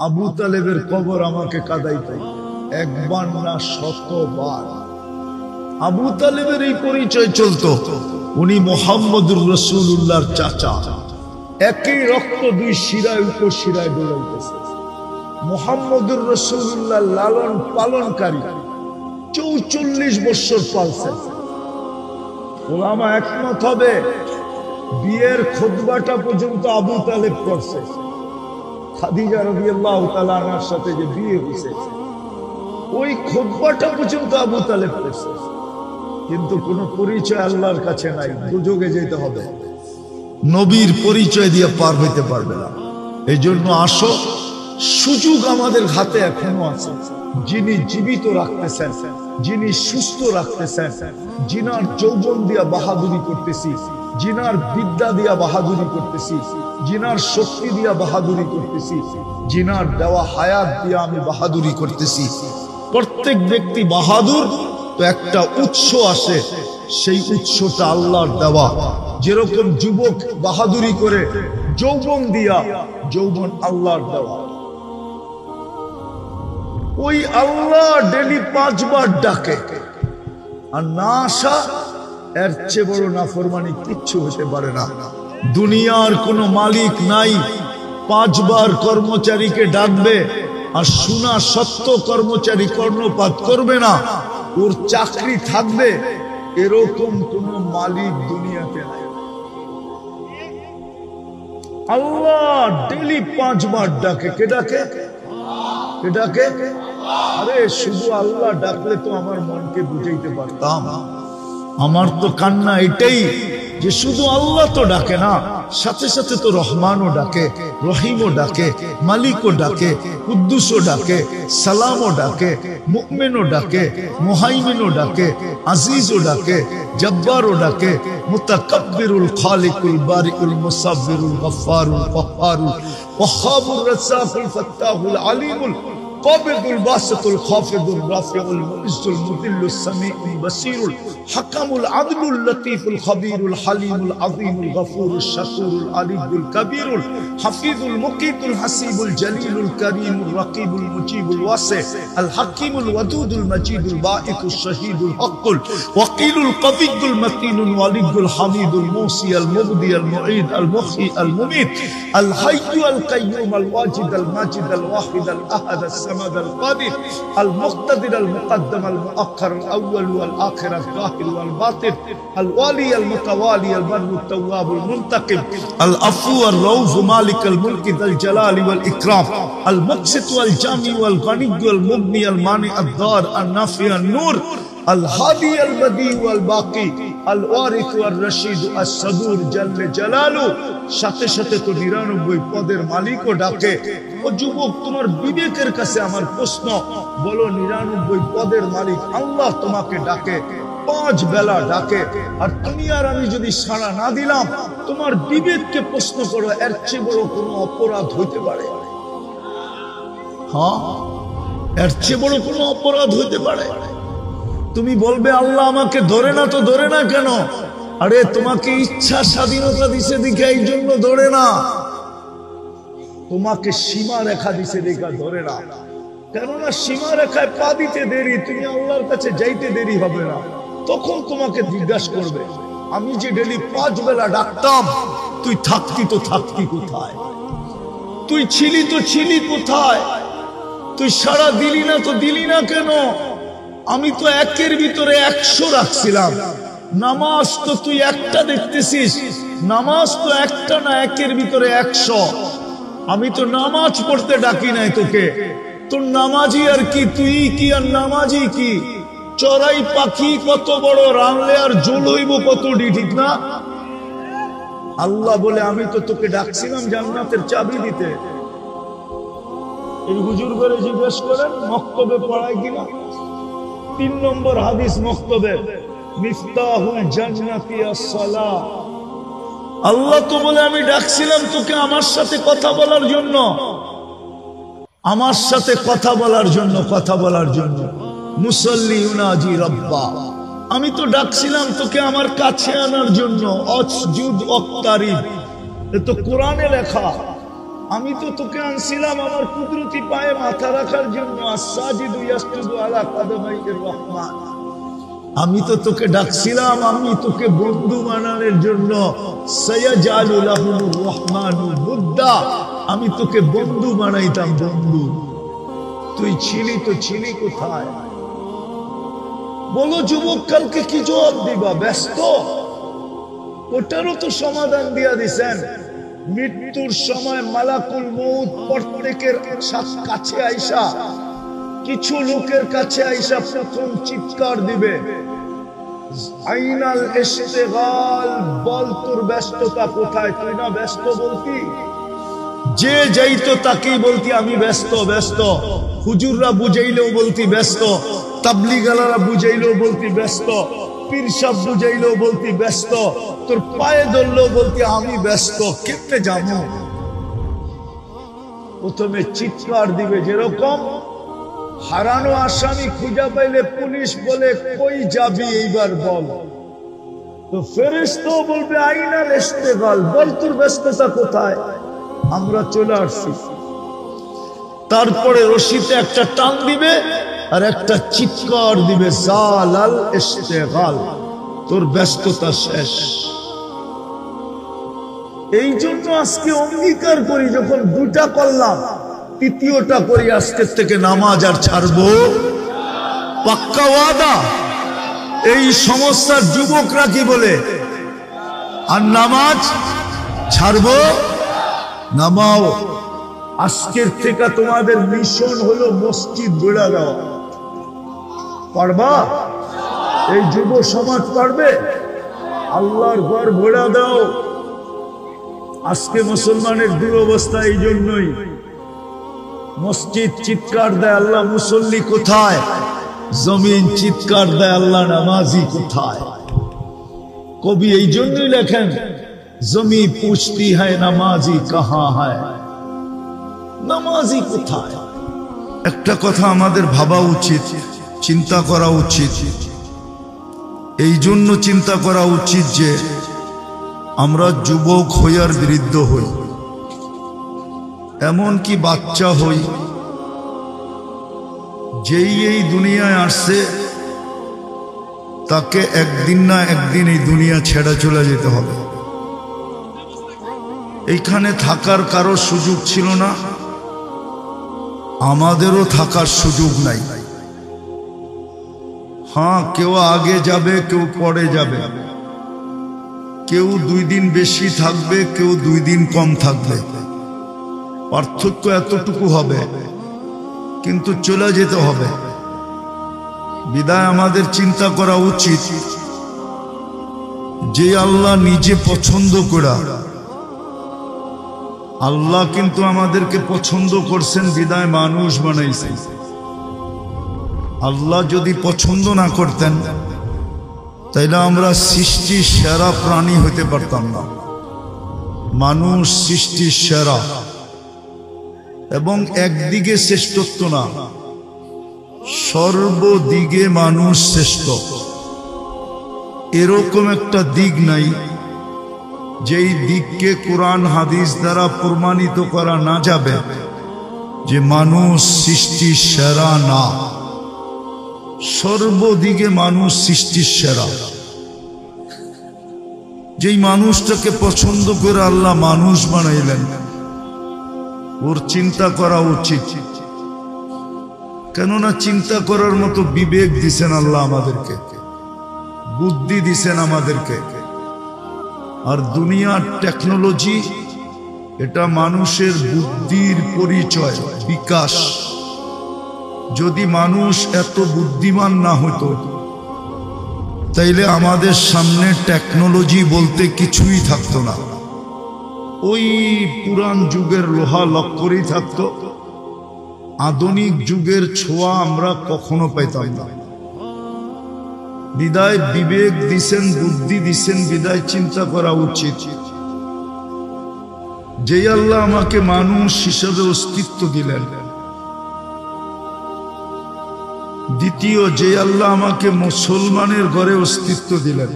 আবু তালেবের কবর আমাকে কাঁদাইতে, একবার না শতবার। আবু তালেবের এই পরিচয় চলতো, উনি মুহাম্মদুর রাসূলুল্লাহর চাচা। একই রক্ত দুই শিরায় উপশিরায় দৌড়াইতেছে। মুহাম্মদুর রাসূলুল্লাহ লালন পালনকারী ৪৪ বছর পালছেন। উলামা একমত হবে বিয়ের খুতবাটা পর্যন্ত আবু তালেব করছে। খাদিজা রাদিয়াল্লাহু তাআলা আনহার সাথে যে বিয়ে হয়েছে ওই খুতবাটা পর্যন্ত আবু তালেব করছে। কিন্তু কোনো পরিচয় আল্লাহর কাছে নাই, দুজকে যেতে হবে, নবীর পরিচয় দিয়ে পার হইতে পারবে না। এই জন্য আসো, সুযোগ আমাদের হাতে এখনো আছে। যিনি জীবিত রাখতেছেন, যিনি সুস্থ রাখতেছেন, যিনার যৌবন দিয়া বাহাদুরি করতেছি, যিনার বিদ্যা দিয়া বাহাদুরি করতেছি, যিনার শক্তি দিয়া বাহাদুরি করতেছি, যিনার দেওয়া হায়াত দিয়া আমি বাহাদুরি করতেছি। প্রত্যেক ব্যক্তি বাহাদুর তো একটা উৎস আসে, সেই উৎসটা আল্লাহর দেওয়া। যেরকম যুবক বাহাদুরি করে যৌবন দিয়া, যৌবন আল্লাহর দেওয়া। ওই আল্লাহ ডেলি 5 বার ডাকে, আর না আসা এর চেয়ে বড় নাফরমানি কিচ্ছু হতে পারে না। দুনিয়ার কোনো মালিক নাই 5 বার কর্মচারীকে ডাকবে আর শোনা সত্য কর্মচারী কর্ণপাত করবে না, ওর চাকরি থাকবে, এরকম কোন মালিক দুনিয়াতে নাই। আল্লাহ ডেলি 5 বার ডাকে। কে ডাকে? কে ডাকে? আরে শুধু আল্লাহ ডাকলে তো আমার মনকে বুঝাইতে পারতাম। আমার তো কান্না এটাই যে শুধু আল্লাহ তো ডাকে না, সাথে সাথে তো রহমানও ডাকে, রহিমও ডাকে, মালিকও ডাকে, কুদ্দুসও ডাকে, সালামও ডাকে, মুমিনও ডাকে, মুহাইমিনও ডাকে, আজিজও ডাকে, জব্বারও ডাকে, মুতাকাব্বিরুল খালিকুল বারিকুল মুসাব্বিরুল গফফারুল কহ্হারুল ওয়াহ্হাবুর রাজ্জাকুল ফাত্তাহুল আলিমুল قابض الباسط الخافض الرافع المعز المذل السميع البصير الحكم العدل اللطيف الخبير الحليم العظيم الغفور الشكور العلي الكبير الحفيظ المقيت الحسيب الجليل الكريم الرقيب المجيب الواسع الحكيم الودود المجيد الباعث الشهيد الحق الوكيل القوي المتين الولي الحميد الموصي المبدي المعيد المحيي المميت الحي القيوم الواجد الماجد الواحد الاحد الصمد القادر المقتدر المقدم المؤخر الاول والاخر الظاهر والباطن الوالي المتوالي البر التواب المنتقم العفو الرؤوف مالك الملك ذا الجلال والاكرام المقسط والجامع والغني والمغني المانع الضار النافع النور الهادي البديع والباقي الوارث والرشيد الصبور جل جلاله। সাথে সাথে তো 99 পদের মালিকও ডাকে। ও যুবক, তোমার বিবেকের কাছে আমার প্রশ্ন, বলো 99 পদের মালিক আল্লাহ তোমাকে ডাকে, 5 বেলা ডাকে, আর তুমি আর আমি যদি সাড়া না দিলাম, তোমার বিবেককে প্রশ্ন করো, এর চেয়ে বড় কোনো অপরাধ হইতে পারে? হ্যাঁ, এর চেয়ে বড় কোনো অপরাধ হইতে পারে? তুমি বলবে আল্লাহ আমাকে ধরে না, তো ধরে না কেন? আরে তোমাকে ইচ্ছা স্বাধীনতা দিছে দেখে এই জন্য ধরে না, তোমাকে সীমা রেখা দিছে দেখা ধরে না। কেননা সীমা রেখায় পা দিতে দেরি, তুমি আল্লাহর কাছে যাইতে দেরি হবে না। তখন তোমাকে জিজ্ঞাসা করবে, আমি যে ডেলি 5 বেলা ডাকতাম, তুই থাকতি তো থাকতি কোথায়? তুই ছিলি তো ছিলি কোথায়? তুই সারা দিলি না তো দিলি না কেন? আমি তো 1-এর ভিতরে 100 রাখছিলাম। নামাজ তো তুই একটা দেখতেছিস, নামাজ তো একটা না, 1-এর ভিতরে 100। আমি তো নামাজ পড়তে ডাকি নাই তোকে। তোর নামাজি আর কি, তুই কি আর নামাজি কি? চড়াই পাখি কত বড় রানলে আর জোল হইব কতটি, ঠিক না? আল্লাহ বলে আমি তো তোকে ডাকছিলাম জান্নাতের চাবি দিতে। এই হুজুর করে জিজ্ঞেস করেন মক্তবে পড়ায় কিনা। 3 নম্বর হাদিস মক্তবে, মিফতাহুল জান্নাতি আস-সালাহ। আল্লাহ তো বলে আমি ডাকছিলাম তোকে আমার সাথে কথা বলার জন্য, আমার সাথে কথা বলার জন্য, কথা বলার জন্য। মুসাল্লি ইউনাজি রাব্বা, আমি তো ডাকছিলাম তোকে আমার কাছে আনার জন্য। অসজুদ ওয়াক্তারিব, এ তো কোরআনে লেখা। আমি তো তোকে আনছিলাম আমার কুদরতি পায়ে মাথা রাখার জন্য। আসসাজিদু ইয়াসজুদু আলা কাদামাইর রহমান। আমি তো তোকে ডাকছিলাম, আমি তোকে বন্ধু বানানোর জন্য। সায়াজালু লাহুর রহমানু বুদ্দা, আমি তোকে বন্ধু বানাইতাম, বন্ধু। তুই ছিলি তো ছিলি কোথায়? বলো যুবক, কালকে কি জবাব দিবা? ব্যস্ত? ওটারও তো সমাধান দিয়া দিছেন। মৃত্যুর সময় মালাকুল মউত প্রত্যেকের কাছে আইসা, কিছু লোকের কাছে আইসা প্রথম চিৎকার দিবে, আইনাল ইশতিগাল, বল তোর ব্যস্ততা কোথায়? তুই না ব্যস্ত বলতি? যে যাইতো তাকেই বলতি আমি ব্যস্ত ব্যস্ত। হুজুররা বুঝাইলেও বলতি ব্যস্ত, তাবলিগালারা বুঝাইলেও বলতি ব্যস্ত, পীর সাহেব বুঝাইলেও বলতি ব্যস্ত, তোর পায়ে ধরলেও বলতি আমি ব্যস্ত। কেটে যাবো? প্রথমে চিৎকার দিবে, যেরকম হারানো আসামি খুঁজা পাইলে পুলিশ বলে কই যাবি এইবার বল, তো ফেরেশতা বলবে আইনাল ইশতিগাল, বল তোর ব্যস্ততা কোথায়? আমরা চলে আসছি। তারপরে রশিতে একটা টান দিবে আর একটা চিৎকার দিবে, জালাল ইশতিগাল, তোর ব্যস্ততা শেষ। এই জন্য আজকে অঙ্গীকার করি, যখন দুটা করলাম তৃতীয়টা করি, আজকের থেকে নামাজ আর ছাড়বো, পাক্কা ওয়াদা। এই সমস্যার যুবকরা কি বলে? আর নামাজ ছাড়বো, নামাও। আজকের থেকে তোমাদের মিশন হলো মসজিদ গড়া দেওয়া। পারবা? এই যুব সমাজ পারবে? আল্লাহর ঘর গড়া দাও। আজকে মুসলমানের দুরবস্থা এই জন্যই। মসজিদ চিৎকার দেয় আল্লাহ মুসল্লি কোথায়, জমিন চিৎকার দেয় আল্লাহ নামাজি কোথায়। কবি এই জন্যই লেখেন, জমি পুছতি হ্যায় নামাজি কাহা হ্যায়, নামাজি কোথায়। একটা কথা আমাদের ভাবা উচিত, চিন্তা করা উচিত। এই জন্য চিন্তা করা উচিত যে আমরা যুবক হই আর বৃদ্ধ হই, এমনকি বাচ্চা হই, যেই এই দুনিয়ায় আসছে তাকে একদিন না একদিন এই দুনিয়া ছেড়ে চলে যেতে হবে। এইখানে থাকার কারো সুযোগ ছিল না, আমাদেরও থাকার সুযোগ নাই। হ্যাঁ, কেউ আগে যাবে, কেউ পরে যাবে, কেউ 2 দিন বেশি থাকবে, কেউ 2 দিন কম থাকবে, পার্থক্য এতটুকু হবে, কিন্তু চলে যেতে হবে। বিদায় আমাদের চিন্তা করা উচিত যে আল্লাহ নিজে পছন্দ করা, আল্লাহ কিন্তু আমাদেরকে পছন্দ করছেন, বিদায় মানুষ বানাইছেন। আল্লাহ যদি পছন্দ না করতেন তাইলে আমরা সৃষ্টির সেরা প্রাণী হতে পারতাম না। মানুষ সৃষ্টির সেরা, এবং একদিকে শ্রেষ্ঠত্ব না, সর্বদিকে মানুষ শ্রেষ্ঠ। এরকম একটা দিক নাই যেই দিককে কোরআন হাদিস দ্বারা প্রমাণিত করা না যাবে যে মানুষ সৃষ্টির সেরা না। সর্বদিকে মানুষ সৃষ্টির সেরা। যেই মানুষটাকে পছন্দ করে আল্লাহ মানুষ বানাইলেন, ওর চিন্তা করা উচিত। কেননা চিন্তা করার মতো বিবেক দিছেন আল্লাহ আমাদেরকে, বুদ্ধি দিছেন আমাদেরকে। আর দুনিয়ার টেকনোলজি এটা মানুষের বুদ্ধির পরিচয়, বিকাশ। যদি মানুষ এত বুদ্ধিমান না হতো তাইলে আমাদের সামনে টেকনোলজি বলতে কিছুই থাকতো না। ওই পুরান যুগের লোহা লক্করই থাকতো, আধুনিক যুগের ছোঁয়া আমরা কখনো পাইতাম না। বিদায় বিবেক দিছেন, বুদ্ধি দিছেন, বিদায় চিন্তা করা উচিত যে আল্লাহ আমাকে মানুষ হিসেবে অস্তিত্ব দিলেন। দ্বিতীয়, যে আল্লাহ আমাকে মুসলমানের ঘরে অস্তিত্ব দিলেন,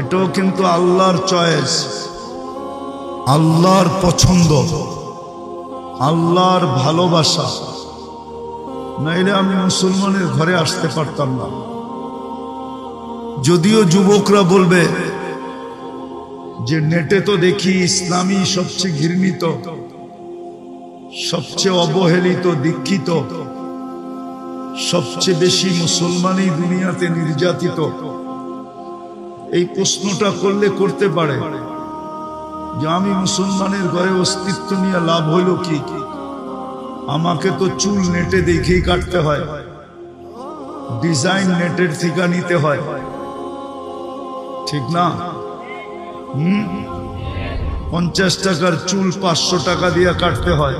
এটাও কিন্তু আল্লাহর চয়েস, আল্লাহর পছন্দ। আল্লাহর ভালোবাসা, নাইলে আমি মুসলমানের ঘরে আসতে পারতাম না। যদিও যুবকরা বলবে যে নেটে তো দেখি ইসলামী সবচেয়ে ঘৃণিত, সবচেয়ে অবহেলিত, দীক্ষিত, সবচেয়ে বেশি মুসলমানই দুনিয়াতে নির্যাতিত। এই প্রশ্নটা করলে করতে পারে যে আমি মুসলমানের ঘরে অস্তিত্ব নিয়ে লাভ হইল কি? আমাকে তো চুল নেটে দেখেই কাটতে হয়, ডিজাইন নেটের থেকে নিতে হয়, ঠিক না? 50 টাকার চুল 500 টাকা দিয়ে কাটতে হয়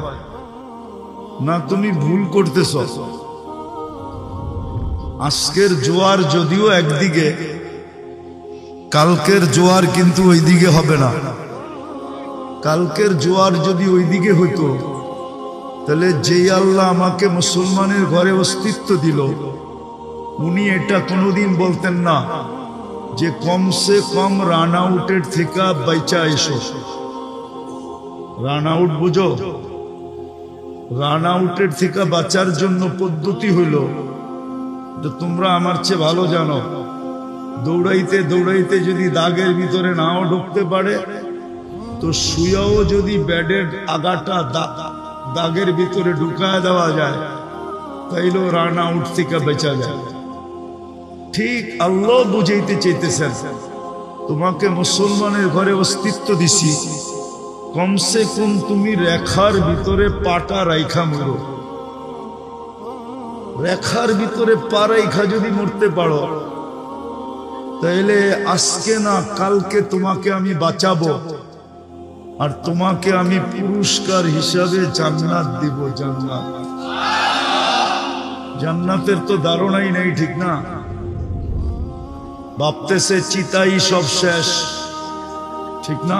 না? তুমি ভুল করতেছ। আজকের জোয়ার যদিও একদিকে, কালকের জোয়ার কিন্তু ওইদিকে হবে না। কালকের জোয়ার যদি ওইদিকে হইতো, তাহলে যেই আল্লাহ আমাকে মুসলমানের ঘরে অস্তিত্ব দিল, উনি এটা কোনোদিন বলতেন না যে কমসে কম রান আউটের থেকে বাইচা এসো। রান আউট বুঝো? রান আউটের থেকে বাঁচার জন্য পদ্ধতি হইল, যে তোমরা আমার চেয়ে ভালো জানো, দৌড়াইতে দৌড়াইতে যদি দাগের ভিতরে নাও ঢুকতে পারে, তো শুয়াও যদি ব্যাডের আগাটা দাগের ভিতরে ঢুকায় দেওয়া যায়, তাইলেও রান আউট থেকে বেঁচা যায়। ঠিক আল্লাহ বুঝাইতে চাইতেছেন, তোমাকে মুসলমানের ঘরে অস্তিত্ব দিছি, কমসে কম তুমি রেখার ভিতরে পাটা রাইখা মরো। রেখার ভিতরে পা রাইখা যদি মরতে পারো, তাইলে আজকে না কালকে তোমাকে আমি বাঁচাবো, আর তোমাকে আমি পুরস্কার হিসাবে জান্নাত দিব। জান্নাত, জান্নাতের তো ধারণাই নেই, ঠিক না? ভাবতেছে চিতাই সব শেষ, ঠিক না?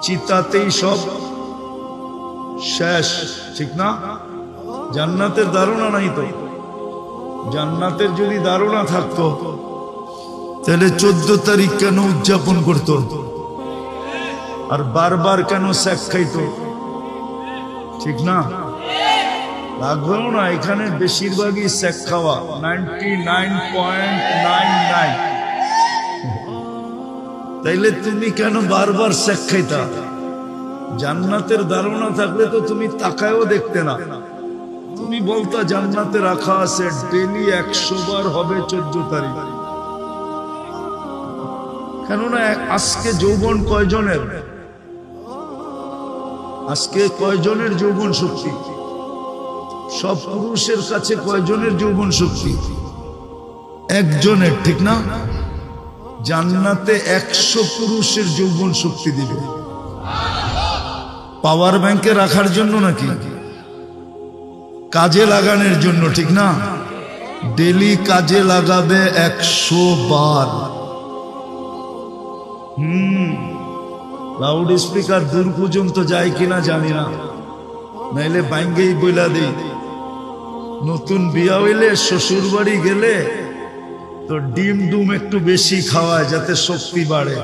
চিতাতেই সব শেষ, ঠিক না? জান্নাতের ধারণা নাই তো। জান্নাতের যদি ধারণা থাকতো, তাহলে 14 তারিখ কেন উদযাপন করতো, আর বারবার কেন শেখ খাইতো, ঠিক না? লাগবেও না, এখানে বেশিরভাগই শেখ খাওয়া, 99.99। তাইলে তুমি কেন বারবার শেখ খাইতা? জান্নাতের ধারণা থাকলে তো তুমি তাকায়ও দেখতে না, তুমি বলতা জান্নাতে রাখা আছে ডেলি 100 বার হবে 14 তারিখ। কেননা আজকে যৌবন কয়জনের? আজকে কয়জনের যৌবন শক্তি? সব পুরুষের কাছে কয়জনের যৌবন শক্তি? একজনের, ঠিক না? জান্নাতে 100 পুরুষের যৌবন শক্তি দিবে। পাওয়ার ব্যাংকে রাখার জন্য নাকি? কাজে লাগানোর জন্য, ঠিক না? ডেলি কাজে লাগাবে 100 বার। লাউড স্পিকার দূর পর্যন্ত যায় কিনা জানি না, নাইলে বাইঙ্গেই বইলা দেই। নতুন বিয়া হইলে শ্বশুর বাড়ি গেলে তো ডিম ডুম একটু বেশি খাওয়ায়, যাতে শক্তি বাড়ে।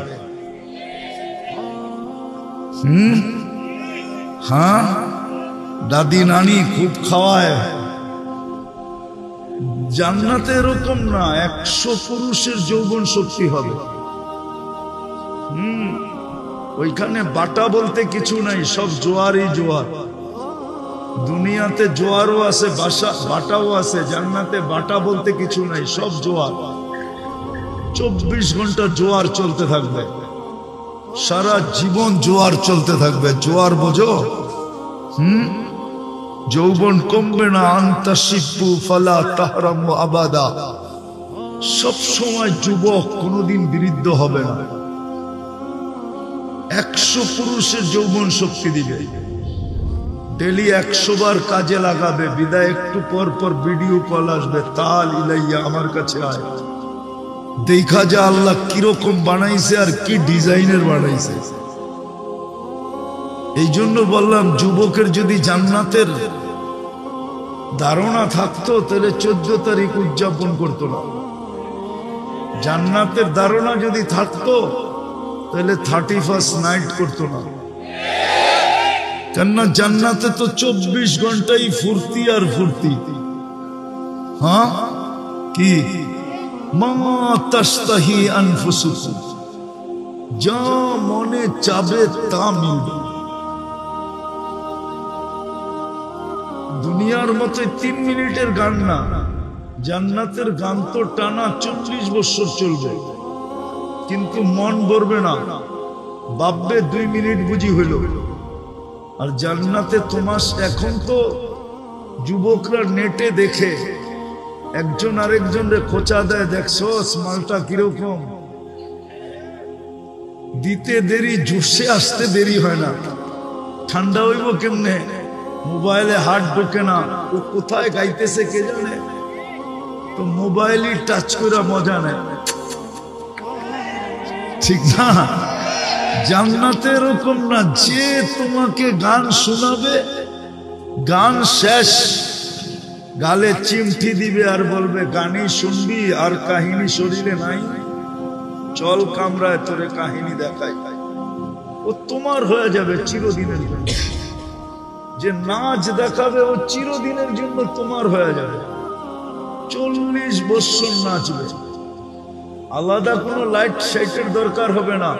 হ্যাঁ, দাদি নানি খুব খাওয়ায়। জান্নাতে এরকম না, 100 পুরুষের যৌবন শক্তি হবে। ওইখানে বাটা বলতে কিছু নাই, সব জোয়ারই জোয়ার। দুনিয়াতে জোয়ারও আছে, বাটাও আছে, জান্নাতে বাটা বলতে কিছু নাই, সব জোয়ার। 24 ঘন্টা জোয়ার চলতে থাকবে, সারা জীবন জোয়ার চলতে থাকবে। জোয়ার বোঝো? যৌবন কমবে না। আন্তা শিবু ফালা তাহরামু আবাদা, সব সময় যুবক, কোনোদিন বৃদ্ধ হবে না। 100 পুরুষের যৌবন শক্তি দিবে, ডেলি 100 বার কাজে লাগাবে। বিদায় একটু পর পর ভিডিও কল আসবে, তাল ইলাইয়া, আমার কাছে আয়, দেখা যা আল্লাহ কিরকম বানাইছে আর কি ডিজাইনের বানাইছে। এই জন্য বললাম, যুবকের যদি জান্নাতের ধারণা থাকতো, তাহলে 14 তারিখ উদযাপন করতো না। জান্নাতের ধারণা যদি থাকতো, তাহলে 31st নাইট করতো না। কেননা জান্নাতে তো 24 ঘন্টাই ফুর্তি আর ফুর্তি। হ্যাঁ কি মা তাশতাহি আনফুসুকুম, যা মনে চাবে তা মিলবে। দুনিয়ার মতো 3 মিনিটের গান না, জান্নাতের গান তো টানা 40 বছর চলবে, কিন্তু মন ভরবে না, ভাববে 2 মিনিট বুঝি হইল। আর জান্নাতে তোমার এখন তো যুবকরা নেটে দেখে একজন আরেকজনরে খোঁচা দেয়, দেখছো মালটা কিরকম, দিতে দেরি জুসে আসতে দেরি হয় না। ঠান্ডা হইব কেমনে, মোবাইলে হাত ঢোকে না, ও কোথায় গাইতেছে কে জানে, তো মোবাইলই টাচ করে মজা নেয়, ঠিক না? জান্নাতে এরকম না, যে তোমাকে গান শোনাবে, গান শেষ গালে চিমটি দিবে আর বলবে গানই শুনবি আর কাহিনী শরীরে নাই, চল কামরায় তোরে কাহিনী দেখাই। ও তোমার হয়ে যাবে চিরদিনের জন্য। যে নাচ দেখাবে ও চিরদিনের জন্য তোমার হয়ে যাবে, 40 বছর নাচবে, আলাদা কোনো লাইট সাইটের দরকার হবে না।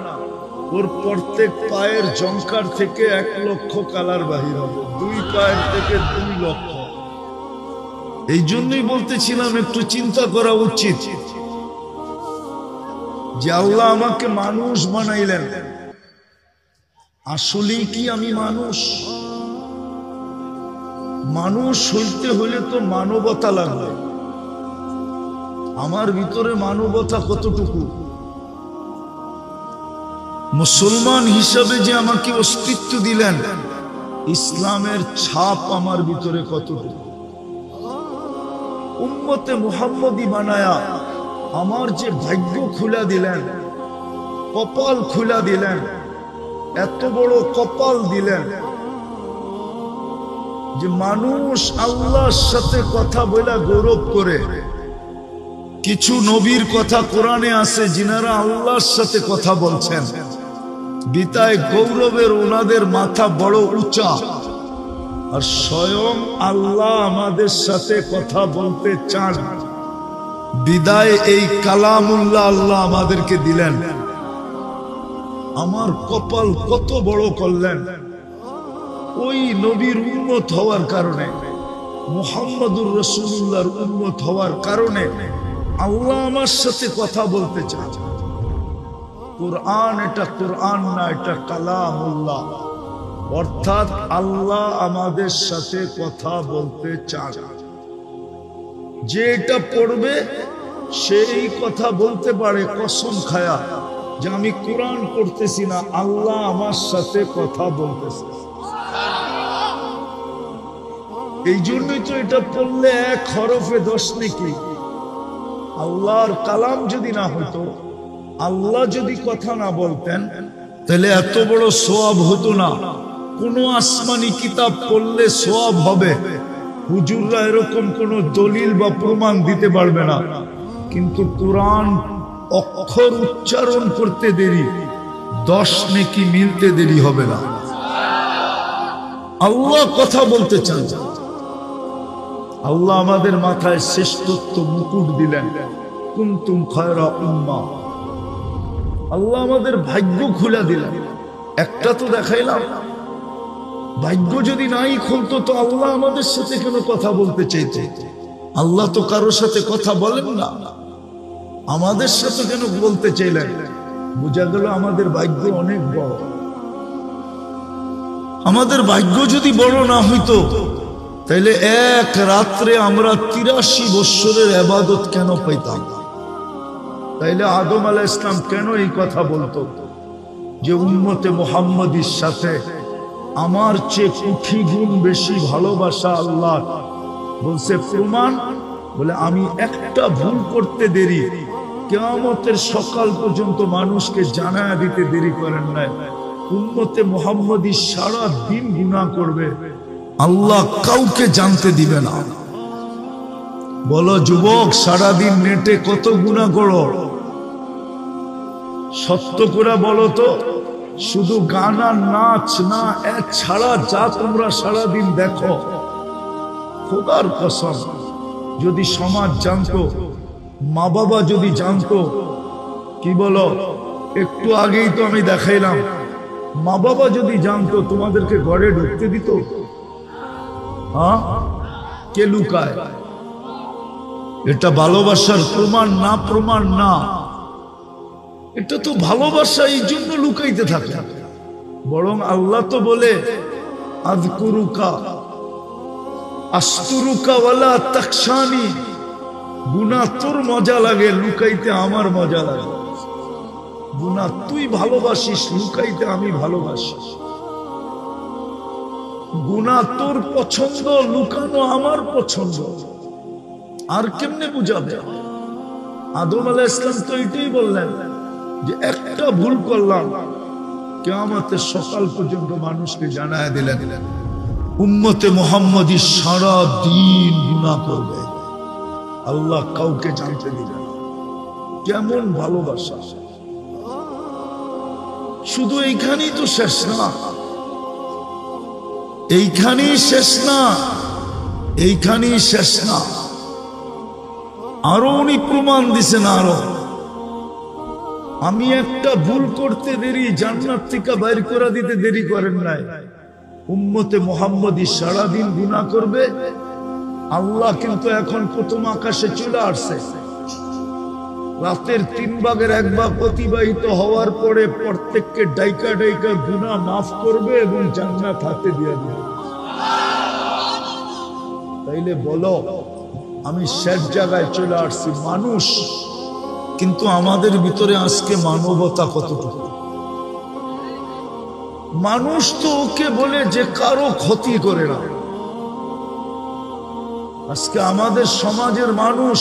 ওর প্রত্যেক পায়ের জঙ্কার থেকে 1 লক্ষ কালার বাহির হবে, 2 পায়ের থেকে 2 লক্ষ। এই জন্যই বলতেছিলাম একটু চিন্তা করা উচিত যে আল্লাহ আমাকে মানুষ বানাইলেন, আসলেই কি আমি মানুষ? মানুষ হইতে হলে তো মানবতা লাগবে। আমার ভিতরে মানবতা কতটুকু? মুসলমান হিসাবে যে আমাকে অস্তিত্ব দিলেন, ইসলামের ছাপ আমার ভিতরে কতটুকু? উম্মতে মুহাম্মদী বানায়া আমার যে ভাগ্য খুলা দিলেন, কপাল খুলা দিলেন, এত বড় কপাল দিলেন যে মানুষ আল্লাহর সাথে কথা বলা গৌরব করে। কিছু নবীর কথা কোরআনে আছে যিনারা আল্লাহর সাথে কথা বলছেন, বিতায় গৌরবের ওনাদের মাথা বড় উঁচা। আর স্বয়ং আল্লাহ আমাদের সাথে কথা বলতে চান, বিদায় এই কালামুল্লাহ আল্লাহ আমাদেরকে দিলেন। আমার কপাল কত বড় করলেন, ওই নবীর উম্মত হওয়ার কারণে, মুহাম্মদুর রাসূলুল্লাহর উম্মত হওয়ার কারণে আল্লাহ আমার সাথে কথা বলতে চান। কুরআন এটা কুরআন না, এটা কালামুল্লাহ, অর্থাৎ আল্লাহ আমাদের সাথে কথা বলতে চান। যে এটা পড়বে সেই কথা বলতে পারে কসম খায়া যে আমি কোরআন পড়তেছি না, আল্লাহ আমার সাথে কথা বলতেছে। এই জন্যই তো এটা পড়লে 1 হরফে 10 নেকি। আল্লাহর কালাম যদি না হতো, আল্লাহ যদি কথা না বলতেন, তাহলে এত বড় সওয়াব হতো না। কোন আসমানি কিতাব পড়লে সওয়াব হবে, হুজুররা এরকম কোন দলিল বা প্রমাণ দিতে পারবে না। কিন্তু কোরআন অক্ষর উচ্চারণ করতে দেরি, 10 নেকি মিলতে দেরি হবে না। আল্লাহ কথা বলতে চান। আল্লাহ আমাদের মাথায় শ্রেষ্ঠত্ব মুকুট দিলেন, কুনতুম খায়রা উম্মাহ। আল্লাহ আমাদের ভাগ্য খুলে দিলেন। একটা তো দেখাইলাম, ভাগ্য যদি নাই খুলতো তো আল্লাহ আমাদের সাথে কেন কথা বলতে চাইতে? আল্লাহ তো কারোর সাথে কথা বলেন না, আমাদের সাথে কেন বলতে চাইলেন? বোঝা গেল আমাদের ভাগ্য অনেক বড়। আমাদের ভাগ্য যদি বড় না হইতো, তাইলে 1 রাত্রে আমরা 83 বৎসরের ইবাদত কেন পাইতাম? তাইলে আদম আলাইহিস সালাম কেন এই কথা বলতো যে উম্মতে মুহাম্মদীর সাথে আমার চেয়ে কোটি গুণ বেশি ভালোবাসা আল্লাহ? বলছে প্রমাণ, বলে আমি একটা ভুল করতে দেরি, কিয়ামতের সকাল পর্যন্ত মানুষকে জানায়া দিতে দেরি করেন নাই। উম্মতে মুহাম্মদী সারা দিন গুনাহ করবে, আল্লাহ কাউকে জানতে দিবে না। বলো যুবক, সারাদিন নেটে কত গুনাহ করো? সত্য করে বলো তো, শুধু গান আর নাচ না, ছাড়া যা তোমরা সারাদিন দেখো, খোদার কসম যদি সমাজ জানতো, মা বাবা যদি জানতো, কি বলো, একটু আগেই তো আমি দেখাইলাম, মা বাবা যদি জানতো তোমাদেরকে ঘরে ঢুকতে দিত? হ্যাঁ, কে লুকায়? এটা ভালোবাসার প্রমাণ না? প্রমাণ না, এটা তো ভালোবাসা, এই জন্য লুকাইতে থাকে। বরং আল্লাহ তো বলে আযকুরুকা আস্তুরুকা ওয়ালা তাকশানি, গুনাহ তোর মজা লাগে, লুকাইতে আমার মজা লাগে। গুনাহ তুই ভালোবাসিস, লুকাইতে আমি ভালোবাসি। গুনাহ তোর পছন্দ, লুকানো আমার পছন্দ। আর কেমনে বুঝাবে? আদম আলাইহিস সালাম তো এটাই বললেন যে একটা ভুল করলাম, কিয়ামতের সকাল পর্যন্ত মানুষকে জানায় দিলেন উম্মতে মুহাম্মদী সারা দিন গুনাহ করবে, আল্লাহ কাউকে জানতে দিলেন। কেমন ভালোবাসা! শুধু এইখানেই তো শেষ না, এইখানেই শেষ না, এইখানেই শেষ না, আরো উনি প্রমাণ দিছেন। আরো আমি একটা ভুল করতে দেরি, জান্নাত থেকে বাইর করে দিতে দেরি করেন নাই। উম্মতে মুহাম্মদী সারাদিন গুনাহ করবে, আল্লাহ কিন্তু এখন প্রথম আকাশে চলে আসছে। রাতের 3 ভাগের 1 ভাগ অতিবাহিত হওয়ার পরে প্রত্যেককে ডাইকা ডাইকা গুনাহ মাফ করবে এবং জান্নাত হাতে দিয়ে দিবে। তাইলে বলো, আমি শেষ জায়গায় চলে আসছি। মানুষ, কিন্তু আমাদের ভিতরে আজকে মানবতা কতটুকু? মানুষ তো ওকে বলে যে কারো ক্ষতি করে না। আজকে আমাদের সমাজের মানুষ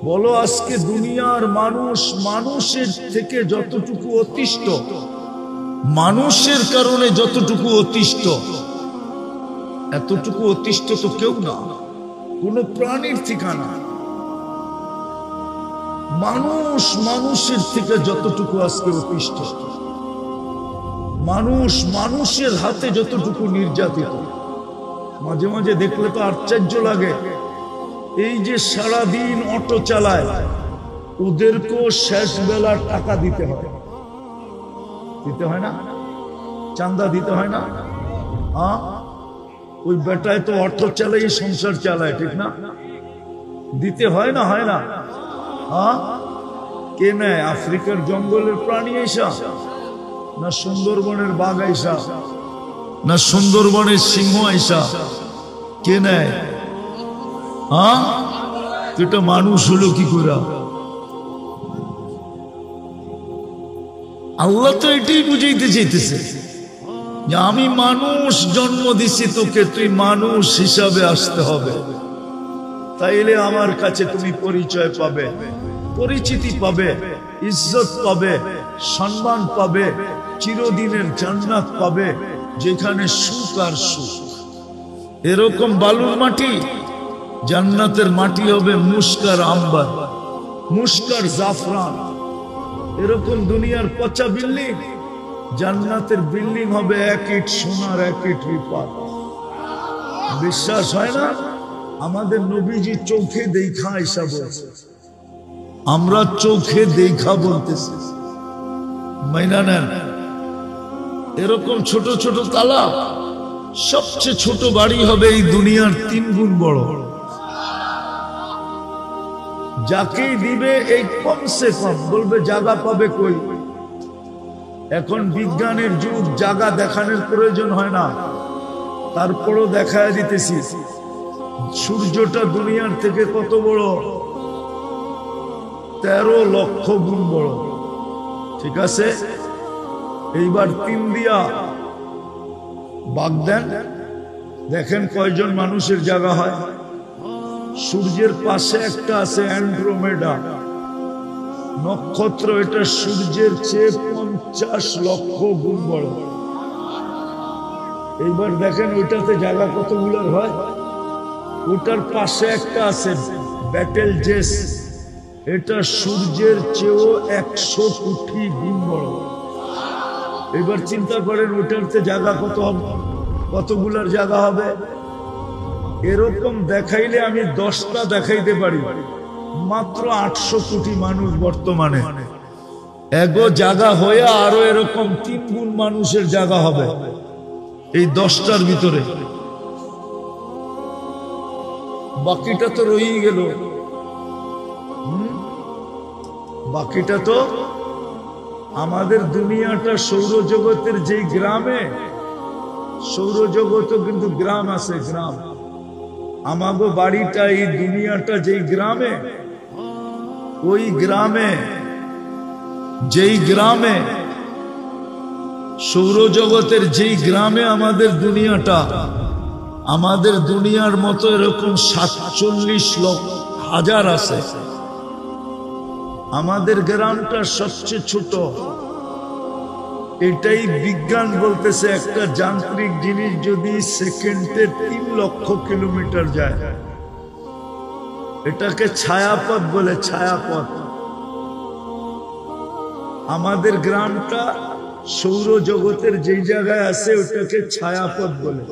বলো, আজকে দুনিয়ার মানুষ মানুষের থেকে যতটুকু অতিষ্ঠ, মানুষের কারণে যতটুকু অতিষ্ঠ, এতটুকু অতিষ্ঠ তো কেউ না, কোন প্রাণীর ঠিকানা। মানুষ মানুষের থেকে যতটুকু আজকে অতিষ্ঠ, মানুষ মানুষের হাতে যতটুকু নির্যাতিত। মাঝে মাঝে দেখলে তো আশ্চর্য লাগে, এই যে সারাদিন অটো চালায়, ওদেরকেও শেষ বেলা টাকা দিতে হয়, দিতে হয় না? চাঁদা দিতে হয় না? হ্যাঁ, ওই বেটায় তো অটো চালাই সংসার চালায়, ঠিক না? দিতে হয় না? হয় না? হ্যাঁ, কে নেয়? আফ্রিকার জঙ্গলের প্রাণী আইসা, না সুন্দরবনের বাঘ আইসা, না সুন্দরবনের সিংহ আইসা? কে নেয়? হ্যাঁ, এটা মানুষ হলো কি করে? আল্লাহ তো এটাই বুঝাইতে চাইতেছে যে আমি মানুষ জন্ম দিছি তোকে, তুই মানুষ হিসাবে আসতে হবে, তাইলে আমার কাছে তুমি পরিচয় পাবে, পরিচিতি পাবে, ইজ্জত পাবে, সম্মান পাবে, চিরদিনের জান্নাত পাবে, যেখানে সুখ আর সুখ। এরকম বালুর মাটি, জান্নাতের মাটি হবে মুস্কার আম্বার, মুস্কার জাফরান। এরকম দুনিয়ার পচা বিল্ডিং, জান্নাতের বিল্ডিং হবে 1 ইট সোনার 1 ইট রূপার। বিশ্বাস হয় না? আমাদের নবীজি চোখে দেখা হিসাব বলছে, আমরা চোখে দেখা বলতেছি, মাইনা নেন। এরকম ছোট ছোট তালা, সবচেয়ে ছোট বাড়ি হবে এই দুনিয়ার 3 গুণ বড়। যাকেই দিবে এই কমসে কম বলবে জায়গা পাবে কই। এখন বিজ্ঞানের যুগ, জায়গা দেখানোর প্রয়োজন হয় না, তারপরও দেখায় দিতেছি। সূর্যটা দুনিয়ার থেকে কত বড়? 13 লক্ষ গুণ বড়, ঠিক আছে? এইবার 3 দিয়া ভাগ দেন, দেখেন কয়জন মানুষের জায়গা হয়। সূর্যের পাশে একটা আছে অ্যান্ড্রোমেডা নক্ষত্র, এটা সূর্যের চেয়ে 50 লক্ষ গুণ বড়। এইবার দেখেন ওইটাতে জায়গা কতগুলোর হয়। ওটার পাশে একটা আছে ব্যাটেল জেস, এটা সূর্যের চেয়েও 100 কোটি গুণ বড়। এবার চিন্তা করেন ওটারতে জায়গা কত হবে, কতগুলার জায়গা হবে। এরকম দেখাইলে আমি 10টা দেখাইতে পারি। মাত্র 800 কোটি মানুষ বর্তমানে, এগো জায়গা হয়ে আরো এরকম 3 গুণ মানুষের জায়গা হবে এই 10টার ভিতরে। বাকিটা তো রয়েই গেল, বাকিটা তো আমাদের দুনিয়াটা সৌরজগতের যে গ্রামে, সৌরজগৎ কিন্তু গ্রাম আছে, গ্রাম। আমাগো বাড়িটা এই দুনিয়াটা যেই গ্রামে, ওই গ্রামে, যেই গ্রামে সৌরজগতের যেই গ্রামে আমাদের দুনিয়াটা, আমাদের দুনিয়ার মতো এরকম 47,000,000 আছে। আমাদের গ্রামটা সবচেয়ে ছোট। এটাই বিজ্ঞান বলতেছে, একটা যান্ত্রিক জিনিস যদি সেকেন্ডে 3 লক্ষ কিলোমিটার যায়, এটাকে ছায়াপথ বলে, ছায়াপথ। আমাদের গ্রামটা সৌরজগতের যেই জায়গায় আছে ওটাকে ছায়াপথ বলে।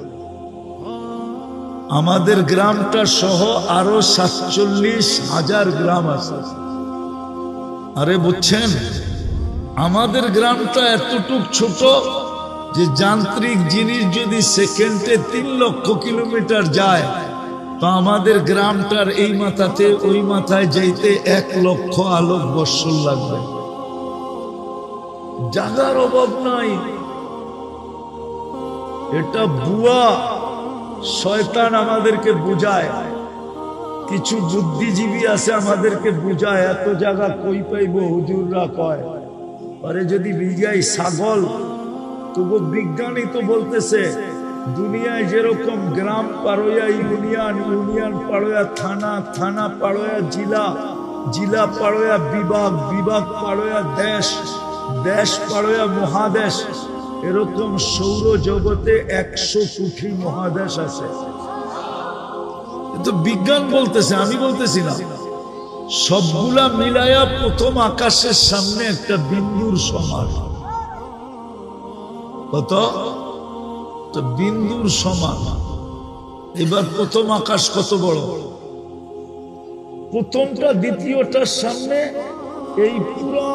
আমাদের গ্রামটা সহ আরো 47,000 গ্রাম আছে। আরে বুঝছেন, আমাদের গ্রামটা এতটুক ছোট যে যান্ত্রিক জিনিস যদি সেকেন্ডে 3 লক্ষ কিলোমিটার যায়, তো আমাদের গ্রামটার এই মাথাতে ওই মাথায় যাইতে 1 লক্ষ আলোক বৎসর লাগবে। জায়গার অভাব নাই। এটা বুয়া শয়তান আমাদেরকে বুঝায়, কিছু বুদ্ধিজীবী আছে আমাদেরকে বুঝায় এত জায়গা কই পাইব। হুজুররা কয় আরে যদি বিজাই ছাগল, তবু বিজ্ঞানী তো বলতেছে দুনিয়ায় যেরকম গ্রাম পাড়োয়া ইউনিয়ন, ইউনিয়ন পাড়োয়া থানা, থানা পাড়োয়া জিলা, জিলা পাড়োয়া বিভাগ, বিভাগ পাড়োয়া দেশ, দেশ পাড়োয়া মহাদেশ, এরকম সৌরজগতে 100 কোটি মহাদেশ আছে। কিন্তু বিজ্ঞান বলতেছে, আমি বলতেছি না। সবগুলা মিলায়া প্রথম আকাশের সামনে একটা বিন্দুর সমান। কত? তো বিন্দুর সমান। এবার প্রথম আকাশ কত বড়? প্রথমটা দ্বিতীয়টার সামনে এই পুরো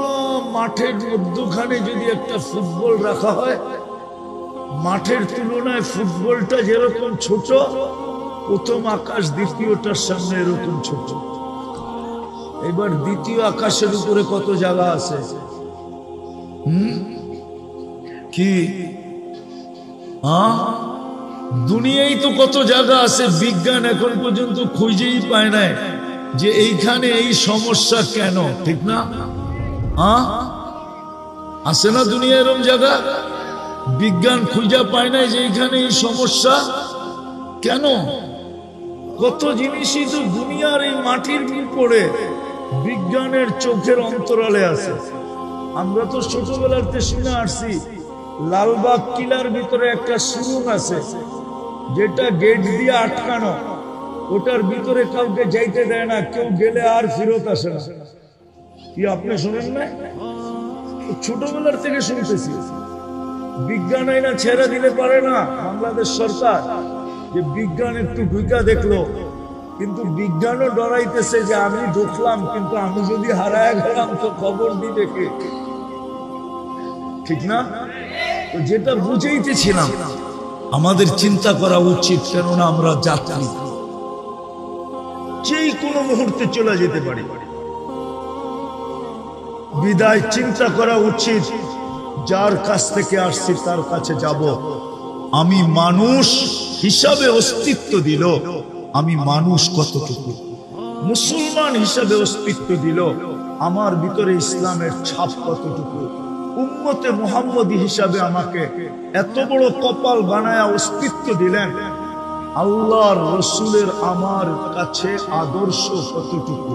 মাঠের মধ্যখানে যদি একটা ফুটবল রাখা হয়, মাঠের তুলনায় ফুটবলটা যেরকম ছোট, প্রথম আকাশ দ্বিতীয়টার সামনে এরকম ছোট। এবার দ্বিতীয় আকাশের উপরে কত জায়গা আছে? কি দুনিয়ায় তো কত জায়গা আছে, বিজ্ঞান এখন পর্যন্ত খুঁজেই পায় নাই যে এইখানে এই সমস্যা কেন, ঠিক না? আছে না দুনিয়া এরকম জায়গা? বিজ্ঞান খুঁজে পায় নাই যে এইখানে এই সমস্যা কেন। কত জিনিসই তো দুনিয়ার এই মাটির উপরে বিজ্ঞানের চোখের অন্তরালে আছে। আমরা তো ছোটবেলাতে শুনে আসছি লালবাগ কিলার ভিতরে একটা সুরঙ্গ আছে, যেটা গেট দিয়ে আটকানো, ওটার ভিতরে কাউকে যাইতে দেয় না, কেউ গেলে আর ফেরত আসে না। কি আপনি শুনেন না? ছোটবেলার থেকে শুনতেছি। বিজ্ঞান আইনা ছেড়ে দিলে পারে না বাংলাদেশ সরকার, যে বিজ্ঞান একটু ঢুকা দেখলো, কিন্তু বিজ্ঞানও ডরাইতেছে যে আমি ঢুকলাম, কিন্তু আমি যদি হারায় গেলাম তো খবর দিবে কে? ঠিক না? তো যেটা বুঝাইতেছিলাম, আমাদের চিন্তা করা উচিত, কেননা আমরা যাত্রী, যেই কোনো মুহূর্তে চলে যেতে পারি। বিদায় চিন্তা করা উচিত, যার কাছ থেকে আসছি তার কাছে যাব। আমি মানুষ হিসাবে অস্তিত্ব দিল, আমি মানুষ কতটুকু, মুসলমান হিসাবে অস্তিত্ব দিল, আমার ভিতরে ইসলামের ছাপ কতটুকু, উম্মতে মুহাম্মদী হিসাবে আমাকে এত বড় কপাল বানায়া অস্তিত্ব দিলেন, আল্লাহর রসুলের আমার কাছে আদর্শ কতটুকু,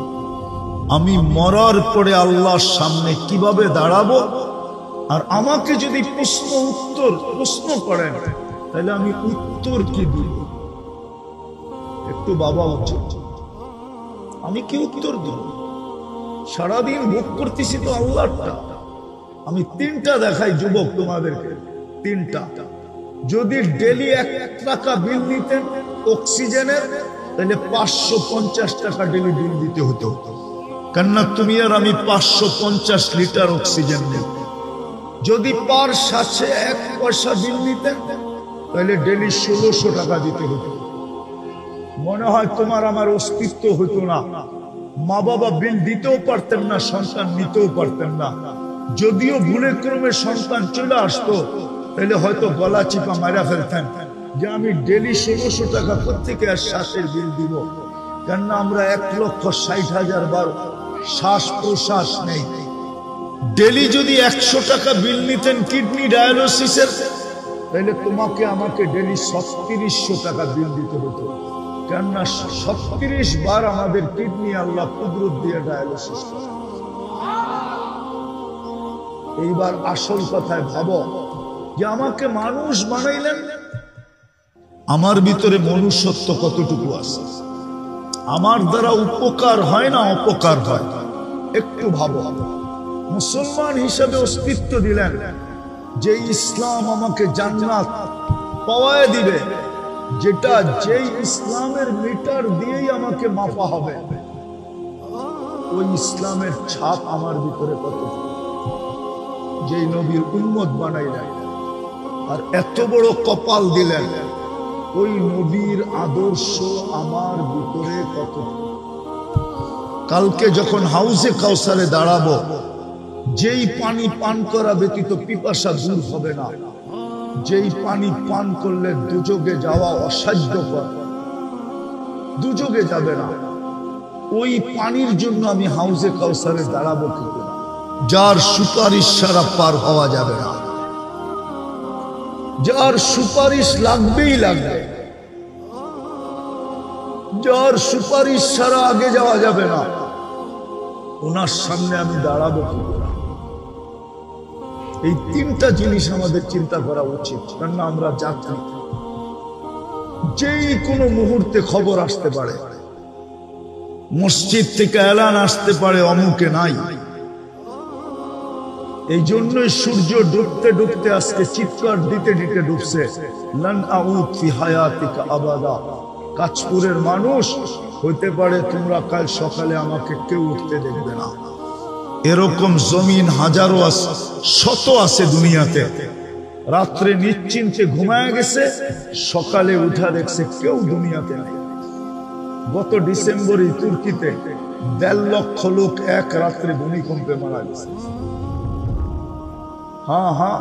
আমি মরার পরে আল্লাহর সামনে কিভাবে দাঁড়াবো, আর আমাকে যদি প্রশ্ন করেন তাহলে আমি উত্তর কি দিব? একটু বাবা উচিত, আমি কি উত্তর দিব? সারাদিন ভোগ করতেছি তো আল্লাহটা, আমি তিনটা দেখাই যুবক তোমাদেরকে, তিনটা। যদি ডেলি 1 টাকা বিল নিতেন অক্সিজেনের, তাহলে 550 টাকা ডেলি বিল দিতে হতো। কেননা তুমি আর আমি 550 লিটার অক্সিজেন নেই। যদি পার শ্বাসে 1 পয়সা বিল নিতেন, তাহলে ডেলি 1600 টাকা দিতে হতো। মনে হয় তোমার আমার অস্তিত্ব হতো না। মা বাবা বিল দিতেও পারতেন না, সন্তান নিতেও পারতেন না। যদিও ভুলে ক্রমে সন্তান চলে আসতো, তাহলে হয়তো গলা চিপা মারা ফেলতেন যে আমি ডেলি 1600 টাকা কোত্থেকে আর শ্বাসের বিল দিব। কেননা আমরা 1,60,000 বার শ্বাস প্রশ্বাস নেই। ডেলি যদি 100 টাকা বিল নিতেন কিডনি ডায়ালিসিসের, তাহলে তোমাকে আমাকে ডেলি 3600 টাকা বিল দিতে হতো। কেননা 36 বার আমাদের কিডনি আল্লাহ কুদরত দিয়ে ডায়ালিসিস করে। এইবার আসল কথায় ভাবো যে আমাকে মানুষ বানাইলেন, আমার ভিতরে মনুষ্যত্ব কতটুকু আছে? আমার দ্বারা উপকার হয় না অপকার হয়? একটু ভাবো। মুসলমান হিসেবে অস্তিত্ব দিলেন, যে ইসলাম আমাকে জান্নাত পাওয়ায় দিবে, যেটা যেই ইসলামের মিটার দিয়েই আমাকে মাপা হবে, ওই ইসলামের ছাপ আমার ভিতরে কতটুকু? যেই নবীর উম্মত বানাইলেন আর এত বড় কপাল দিলেন, ওই নবীর আদর্শ আমার ভিতরে কতটুকু? কালকে যখন হাউজে কাউসারে দাঁড়াবো, যেই পানি পান করা ব্যতীত পিপাসা দূর হবে না, যেই পানি পান করলে দুযোগে যাওয়া অসাধ্যকর, দুযোগে যাবে না, ওই পানির জন্য আমি হাউজে কাউসারে দাঁড়াবো কি করে? যার সুপারিশ ছাড়া পার হওয়া যাবে না, যার সুপারিশ লাগবেই লাগবে, যার সুপারিশ ছাড়া আগে যাওয়া যাবে না, ওনার সামনে আমি দাঁড়াবো কি করে? এই তিনটা জিনিস আমাদের চিন্তা করা উচিত। কেননা আমরা যাত্রী, যেই কোনো মুহূর্তে খবর আসতে পারে, মসজিদ থেকে এলান আসতে পারে অমুকে নাই। এই জন্যই সূর্য ডুবতে ডুবতে আজকে চিৎকার দিতে দিতে ডুবছে, লান আউদ ফি হায়াতিকা আবাদা। কাঁচপুরের মানুষ, হইতে পারে তোমরা কাল সকালে আমাকে কেউ উঠতে দেখবে না। এরকম জমিন হাজারো আছে, শত আছে দুনিয়াতে। রাত্রে নিশ্চিন্তে ঘুমায় গেছে, সকালে উঠা দেখছে কেউ দুনিয়াতে নেই। গত ডিসেম্বরে তুর্কিতে 1.5 লক্ষ লোক এক রাত্রে ভূমিকম্পে মারা গেছে। হ্যাঁ,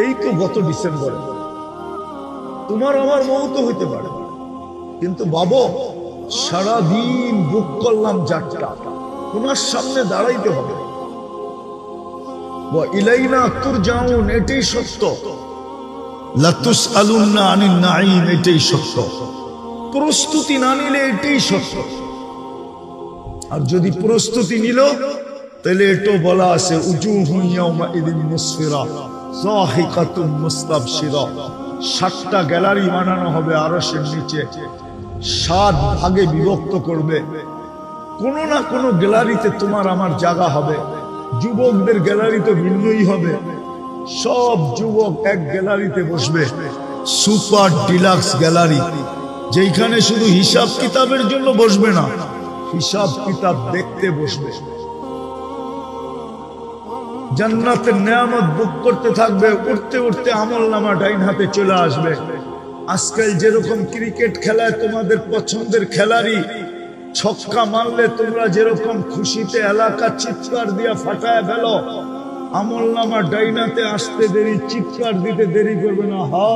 এই তো গত ডিসেম্বরে। তোমার আমার মৌত হইতে পারে, কিন্তু বাবা সারাদিন বুক করলাম যাত্রা, তোমার সামনে দাঁড়াইতে হবে। ইলাইনা তুরজাউন, এটাই সত্য। লাতুসআলুন্না আনিন নাঈম, এটাই সত্য। প্রস্তুতি না নিলে এটাই সত্য। আর যদি প্রস্তুতি নিল, তাহলে এটাও বলা আছে উজুহুন ইয়াউমাইদিন মুসফিরা যাহিকাতুন মুস্তাবশিরা। 7টা গ্যালারি বানানো হবে আরশের নিচে, 7 ভাগে বিভক্ত করবে। কোন না কোন গ্যালারিতে তোমার আমার জায়গা হবে। যুবকদের গ্যালারি তো ভিন্নই হবে, সব যুবক এক গ্যালারিতে বসবে, সুপার ডিলাক্স গ্যালারি, যেখানে শুধু হিসাব কিতাবের জন্য বসবে না, হিসাব কিতাব দেখতে বসবে। জান্নাতের নেয়ামত বুক করতে থাকবে, উঠতে উঠতে আমলনামা ডাইন হাতে চলে আসবে। আজকাল যেরকম ক্রিকেট খেলায় তোমাদের পছন্দের খেলারি ছক্কা মারলে তোমরা যেরকম খুশিতে এলাকা চিৎকার দিয়া ফাটায় ফেলো, আমলনামা ডাইনাতে আসতে দেরি, চিৎকার দিতে দেরি করবে না। হা,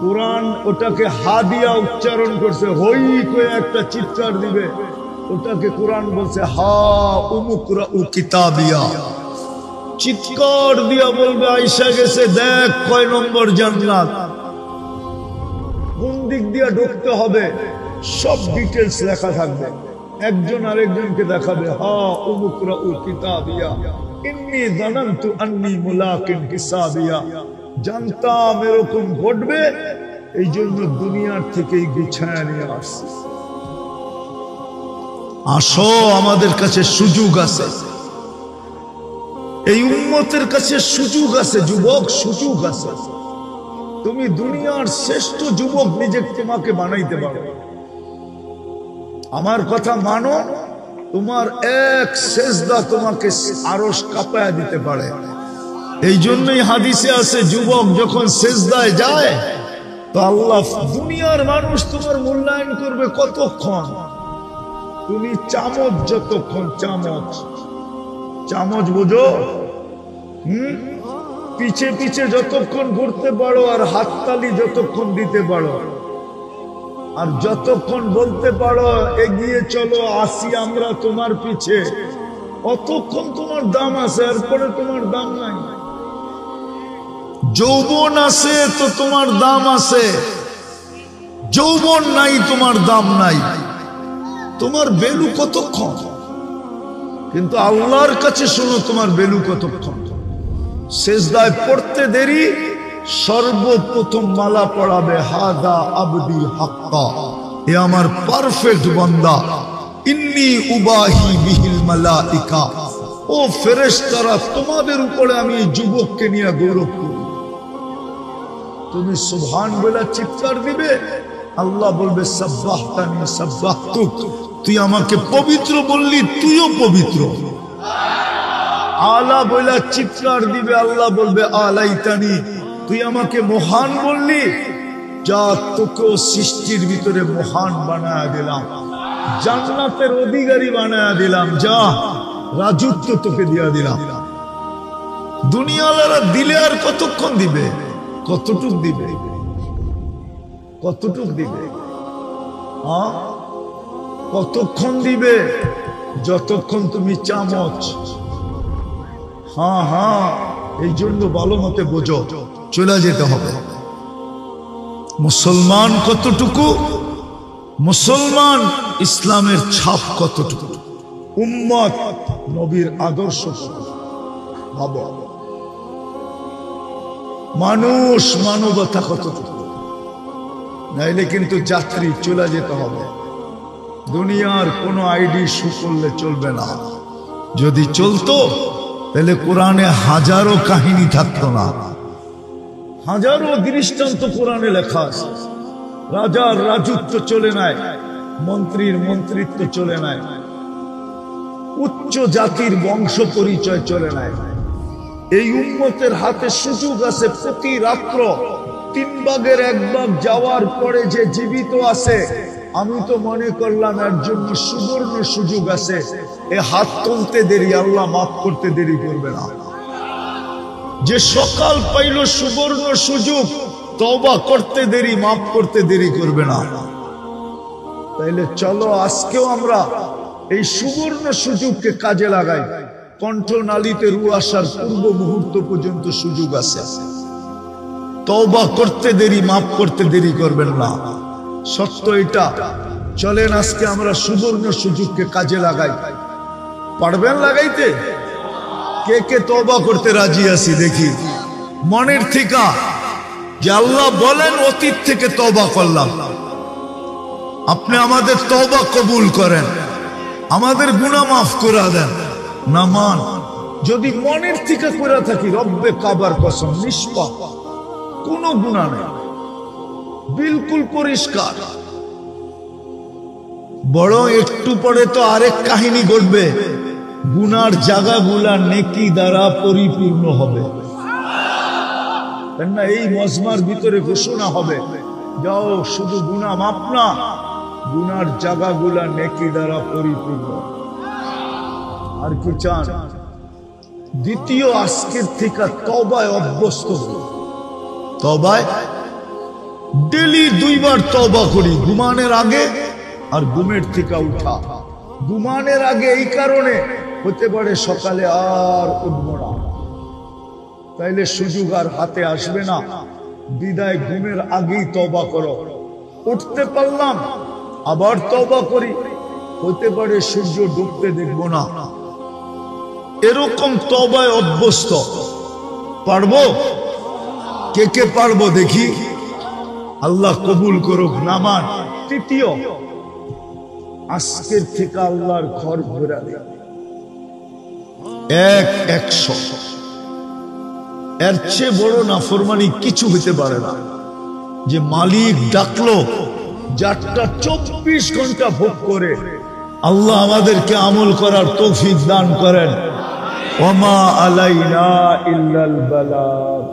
কোরআন ওটাকে হা দিয়া উচ্চারণ করছে, হই করে একটা চিৎকার দিবে, ওটাকে কোরআন বলছে হা উমুকরাউ কিতাবিয়া। চিৎকার দিয়া বলবে আইসা গেছে, দেখ কয় নম্বর জান্নাত, কোন দিক দিয়া ঢুকতে হবে, সব ডিটেলস লেখা থাকবে। একজন আরেকজনকে দেখাবে, হা উমুকরাউ কিতাবিয়া ইন্নী যানানতু আন্নী মুলাকিন হিসাবিয়া। জানতাম এরকম ঘটবে, এই জন্য দুনিয়ার থেকেই গুছায় নিয়ে আসছি। আসো, আমাদের কাছে সুযোগ আছে। এই উম্মতের কাছে সুযোগ আছে যুবক, সুযোগ আছে। তুমি দুনিয়ার শ্রেষ্ঠ যুবক নিজেকে তোমাকে বানাইতে পারো। আমার কথা মানো, তোমার এক সেজদা তোমাকে আরশ কাঁপায়া দিতে পারে। এই জন্যই হাদিসে আছে যুবক যখন সেজদায় যায় তো আল্লাহ, দুনিয়ার মানুষ তোমার মূল্যায়ন করবে কতক্ষণ? তুমি চামচ যতক্ষণ, চামচ বুঝো, পিছে পিছে যতক্ষণ ঘুরতে পারো আর হাততালি যতক্ষণ দিতে পারো আর যতক্ষণ বলতে পারো এগিয়ে চলো, আসি আমরা তোমার পিছে, অতক্ষণ তোমার দাম আছে, এরপরে তোমার দাম নাই। যৌবন আছে তো তোমার দাম আছে, যৌবন নাই তোমার দাম নাই, তোমার ভ্যালু কতক্ষণ? কিন্তু আল্লাহর কাছে শোনো তোমার ভ্যালু কতক্ষণ। সেজদায় পড়তে দেরি, সর্বপ্রথম মালা পড়াবে হাদা আবদি হাক্কা, এ আমার পারফেক্ট বান্দা, ইন্নী উবাহি বিহিল মালাইকা, ও ফেরেশতারা তোমাদের উপরে আমি এই যুবককে নিয়ে গৌরব করি। তুমি সুবহান বলে চিৎকার দিবে, আল্লাহ বলবে সাব্বাহতানি সাব্বাহতুক, তুই আমাকে পবিত্র বললি, তুইও পবিত্র। আলা বলে চিৎকার দিবে, আল্লাহ বলবে আলাইতানি, তুই আমাকে মহান বললি, যা তোকেও সৃষ্টির ভিতরে মহান বানায়া দিলাম, জান্নাতের অধিকারী বানায়া দিলাম, যা রাজত্ব তোকে দিয়া দিলাম। দুনিয়ালারা দিলে আর কতক্ষণ দিবে? কতটুক দিবে? কতটুক দিবে? কতক্ষণ দিবে? যতক্ষণ তুমি চামচ। হ্যাঁ, এই জন্য ভালো মতে বোঝো, চলে যেতে হবে। মুসলমান কতটুকু? মুসলমান ইসলামের ছাপ কতটুকু? উম্মত নবীর আদর্শ ভাবো। মানুষ মানবতা কতটুকু? নাইলে কিন্তু যাত্রী, চলে যেতে হবে। দুনিয়ার কোনো আইডি শু করলে চলবে না। যদি চলতো তাহলে কোরআনে হাজারো কাহিনী থাকতো না, হাজারো দৃষ্টান্ত কোরআনে লেখা আছে। রাজার রাজত্ব চলে নাই, মন্ত্রীর মন্ত্রিত্ব চলে নাই, উচ্চ জাতির বংশ পরিচয় চলে নাই। এই উম্মতের হাতে সুযোগ আছে, প্রতি রাত্র 3 ভাগের 1 ভাগ যাওয়ার পরে যে জীবিত আছে, আমি তো মনে করলাম এর জন্য সুবর্ণ সুযোগ আছে। এ হাত তুলতে দেরি, আল্লাহ মাফ করতে দেরি করবে না। যে সকাল পাইল সুবর্ণ সুযোগ, তওবা করতে দেরি, মাফ করতে দেরি করবে না। তাইলে চলো আজকেও আমরা এই সুবর্ণ সুযোগকে কাজে লাগাই। কণ্ঠনালীতে রু আসার পূর্ব মুহূর্ত পর্যন্ত সুযোগ আছে। তওবা করতে দেরি, মাফ করতে দেরি করবেন না। সত্য এটা। চলেন আজকে আমরা সুবর্ণ সুযোগকে কাজে লাগাই। পারবেন লাগাইতে? কে কে তওবা করতে রাজি আছি দেখি মনের থেকে, যে আল্লাহ বলেন অতীত থেকে তওবা করলাম, আপনি আমাদের তওবা কবুল করেন, আমাদের গুনাহ মাফ করে দেন। না মান, যদি মনের থেকে করে থাকি, রব্বে কাবার কসম, নিষ্পাপ, কোনো গুনাহ নেই, বিলকুল পরিষ্কার। বড় একটু পরে তো আরেক কাহিনী ঘটবে, গুনার জায়গাগুলা নেকি দ্বারা পরিপূর্ণ হবে। না, এই মজমার ভিতরে ঘোষণা হবে, যাও শুধু গুনাহ মাফ না, গুনার জায়গাগুলা নেকি দ্বারা পরিপূর্ণ। আর কি চান? দ্বিতীয়, আজকের থেকে তওবায় অভ্যস্ত হই। তওবায় ডেলি 2 বার তওবা করি, ঘুমানোর আগে আর ঘুমের থেকে উঠা। ঘুমানোর আগে এই কারণে, হতে পারে সকালে আর উঠব না, তাইলে সুযোগ আর হাতে আসবে না। বিদায় ঘুমের আগেই তওবা করো। উঠতে পারলাম, আবার তওবা করি, হতে পারে সূর্য ডুবতে দেখব না। এরকম তওবায় অভ্যস্ত। পারবো? কে কে পারবো দেখি? আল্লাহ কবুল করুক। নামান। তৃতীয়, আজকের থেকে আল্লাহর ঘর ঘোরা দেয়। 100 এর চেয়ে বড় নাফরমানি কিছু হইতে পারে না। যে মালিক ডাকলো, যারটা 24 ঘন্টা ভোগ করে। আল্লাহ আমাদেরকে আমল করার তৌফিক দান করেন। ওমা আলাইনা ইল্লাল বালাগ।